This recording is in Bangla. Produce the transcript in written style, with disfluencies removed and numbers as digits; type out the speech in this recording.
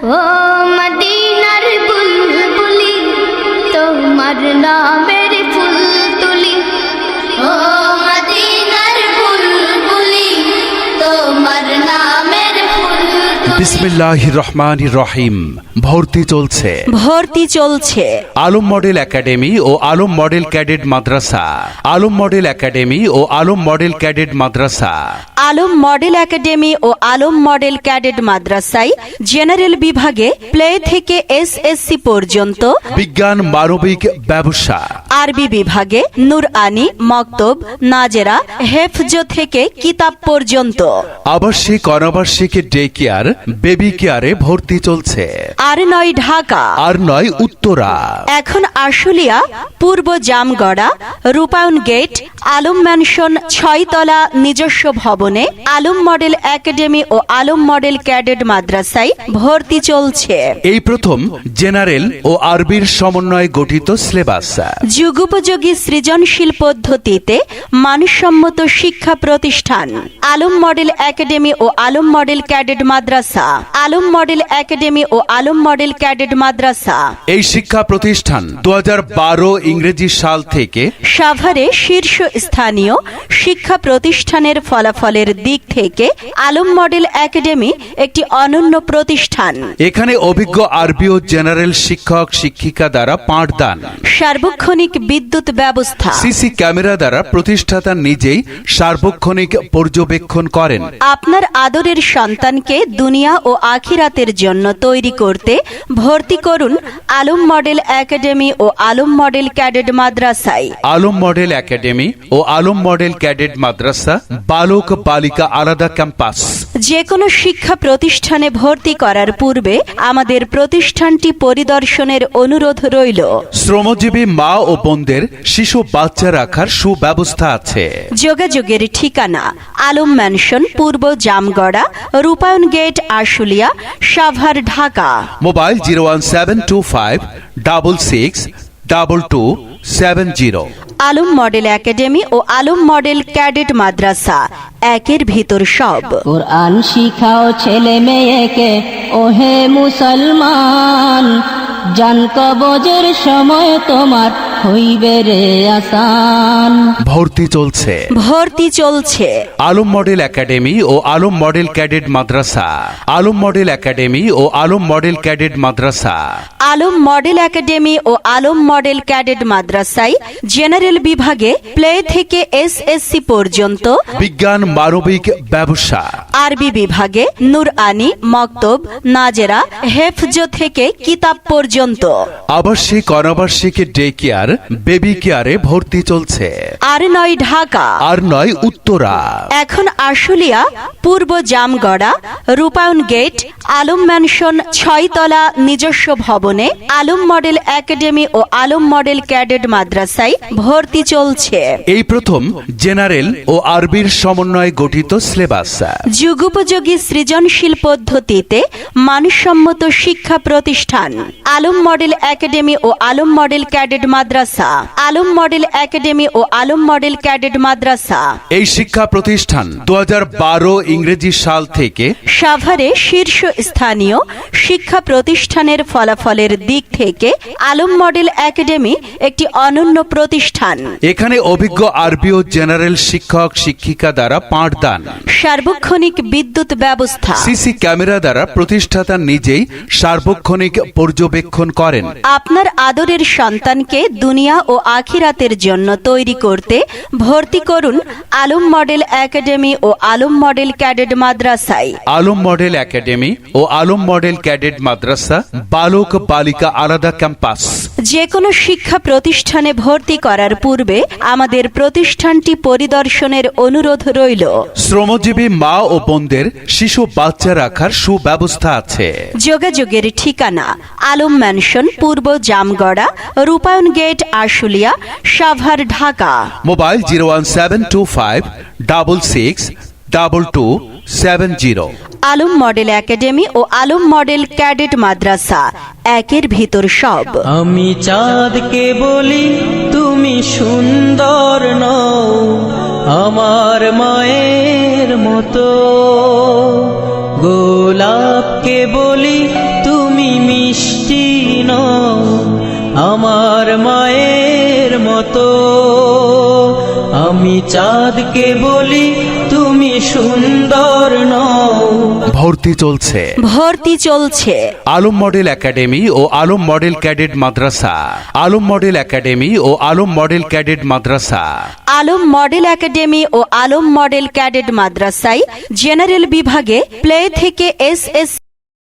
ও মদিনার বুলবুলি তোমার নামের ফুল তুলি, ও মদিনার বুলবুলি তোমার নামের ফুল তুলি। বিসমিল্লাহির রহমানির রহিম। ভর্তি চলছে আলম মডেল একাডেমি ও আলম মডেল ক্যাডেট মাদ্রাসা। আলম মডেল একাডেমি ও আলম মডেল ক্যাডেট মাদ্রাসা। আলম মডেল একাডেমি ও আলম মডেল ক্যাডেট মাদ্রাসায় জেনারেল বিভাগে প্লে থেকে এসএসসি পর্যন্ত, বিজ্ঞান, মানবিক, ব্যবসা, আরবি বিভাগে নুরআনি, মক্তব, নাজেরা, হেফজ থেকে কিতাব পর্যন্ত, আবাসিক, অনাবাসিক, ডে কেয়ার, বেবি কেয়ারে ভর্তি চলছে। আর ৯ ঢাকা, আর ৯ উত্তরা। এখন আশুলিয়া, পূর্ব জামগড়া, রূপায়ণ গেট, আলম ম্যানশন ৬ তলা নিজস্ব ভবনে আলম মডেল একাডেমি ও আলম মডেল ক্যাডেট মাদ্রাসায় ভর্তি চলছে। এই প্রথম জেনারেল ও আরবির সমন্বয়ে গঠিত সিলেবাস। যুগোপযোগী সৃজনশীল পদ্ধতিতে মানসম্মত শিক্ষা প্রতিষ্ঠান আলম মডেল একাডেমি ও আলম মডেল ক্যাডেট মাদ্রাসা। আলম মডেল একাডেমি ও আলম মডেল ক্যাডেট মাদ্রাসা এই শিক্ষা প্রতিষ্ঠান ২০১২ ইংরেজি সাল থেকে সাভারে শীর্ষ স্থানীয় শিক্ষা প্রতিষ্ঠানের ফলাফলের দিক থেকে আলম মডেল একাডেমি একটি অনন্য প্রতিষ্ঠান। এখানে অভিজ্ঞ আরবি ও জেনারেল শিক্ষক শিক্ষিকা দ্বারা পাঠদান, সার্বক্ষণিক বিদ্যুৎ ব্যবস্থা, সিসি ক্যামেরা দ্বারা প্রতিষ্ঠাতা নিজেই সার্বক্ষণিক পর্যবেক্ষণ করেন। আপনার আদরের সন্তানকে দুনিয়া ও আখিরাতের জন্য তৈরি করতে ভর্তি করুন আলম মডেল একাডেমি ও আলম মডেল ক্যাডেট মাদ্রাসায়। আলম মডেল একাডেমি ও আলম মডেল ক্যাডেট মাদ্রাসা বালক বালিকা আলাদা ক্যাম্পাস। যে কোনো শিক্ষা প্রতিষ্ঠানে ভর্তি করার পূর্বে আমাদের প্রতিষ্ঠানটি পরিদর্শনের অনুরোধ রইল। শ্রমজীবী মা ও বোনদের শিশু বাচ্চা রাখার সুব্যবস্থা আছে। যোগাযোগের ঠিকানা আলম ম্যানশন, পূর্ব Jamgara, Rupayan gate, Ashulia, Savar, Dhaka. Mobile 01725662270। Alam model academy ও আলম মডেল ক্যাডেট মাদ্রাসা, একের ভিতর সব। কোরআন শিখাও ছেলে মেয়েকে, ওহে মুসলমান, জান কবজের সময় তোমার হইবে রে আসান। ভর্তি চলছে আলম মডেল একাডেমি ও আলম মডেল ক্যাডেট মাদ্রাসা। আলম মডেল একাডেমি ও আলম মডেল ক্যাডেট মাদ্রাসা। আলম মডেল একাডেমি ও আলম মডেল ক্যাডেট মাদ্রাসায় জেনারেল বিভাগে প্লে থেকে এসএসসি পর্যন্ত, বিজ্ঞান, মানবিক, ব্যবসা, আরবি বিভাগে নুরআনি, মক্তব, নাজেরা, হেফজ থেকে কিতাব পর্যন্ত, আবাসিক, অনাবাসিক, ডে কেয়ার, বেবি কেয়ারে ভর্তি চলছে। আর ৯ ঢাকা, আর ৯ উত্তরা। এখন আশুলিয়া, পূর্ব জামগড়া, রূপায়ণ গেট, আলম ম্যানশন ৬ তলা নিজস্ব ভবনে আলম মডেল একাডেমি ও আলম মডেল ক্যাডেট মাদ্রাসায় ভর্তি চলছে। এই প্রথম জেনারেল ও আরবির সমন্বয়ে গঠিত সিলেবাস। যুগোপযোগী সৃজনশীল পদ্ধতিতে মানসম্মত শিক্ষা প্রতিষ্ঠান আলম মডেল একাডেমি ও আলম মডেল ক্যাডেট মাদ্রাসা। আলম মডেল একাডেমি ও আলম মডেল ক্যাডেট মাদ্রাসা এই শিক্ষা প্রতিষ্ঠান ২০১২ ইংরেজি সাল থেকে সাভারে শীর্ষ স্থানীয় শিক্ষা প্রতিষ্ঠানের ফলাফলের দিক থেকে আলম মডেল একাডেমি একটি অনন্য প্রতিষ্ঠান। এখানে অভিজ্ঞ আরবি ও জেনারেল শিক্ষক শিক্ষিকা দ্বারা পাঠদান, সার্বক্ষণিক বিদ্যুৎ ব্যবস্থা, সিসি ক্যামেরা দ্বারা প্রতিষ্ঠাতা নিজেই সার্বক্ষণিক পর্যবেক্ষণ করেন। আপনার আদরের সন্তানকে দুনিয়া ও আখিরাতের জন্য তৈরি করতে ভর্তি করুন আলম মডেল একাডেমি ও আলম মডেল ক্যাডেট মাদ্রাসায়। আলম মডেল একাডেমি ও আলম মডেল ক্যাডেট মাদ্রাসা বালক বালিকা আলাদা ক্যাম্পাস। যে কোনো শিক্ষা প্রতিষ্ঠানে ভর্তি করার পূর্বে আমাদের প্রতিষ্ঠানটি পরিদর্শনের অনুরোধ রইল। শ্রমজীবী মা ও বোনদের শিশু বাচ্চা রাখার সুব্যবস্থা আছে। যোগাযোগের ঠিকানা আলম ম্যানশন, পূর্ব Jamgara, Rupayan gate, Ashulia, Savar, Dhaka. Mobile 01725662270। Alam model academy ও আলম মডেল ক্যাডেট মাদ্রাসা, একের ভিতর সব। আমি চাঁদকে বলি তুমি সুন্দর নও, আমার মায়ের মতো। গোলাপকে বলি তুমি আমার মায়ের মতো। আমি চাঁদকে বলি তুমি সুন্দর নও। ভর্তি চলছে আলম মডেল একাডেমি ও আলম মডেল ক্যাডেট মাদ্রাসা। আলম মডেল একাডেমি ও আলম মডেল ক্যাডেট মাদ্রাসা। আলম মডেল একাডেমি ও আলম মডেল ক্যাডেট মাদ্রাসায় জেনারেল বিভাগে প্লে থেকে এসএস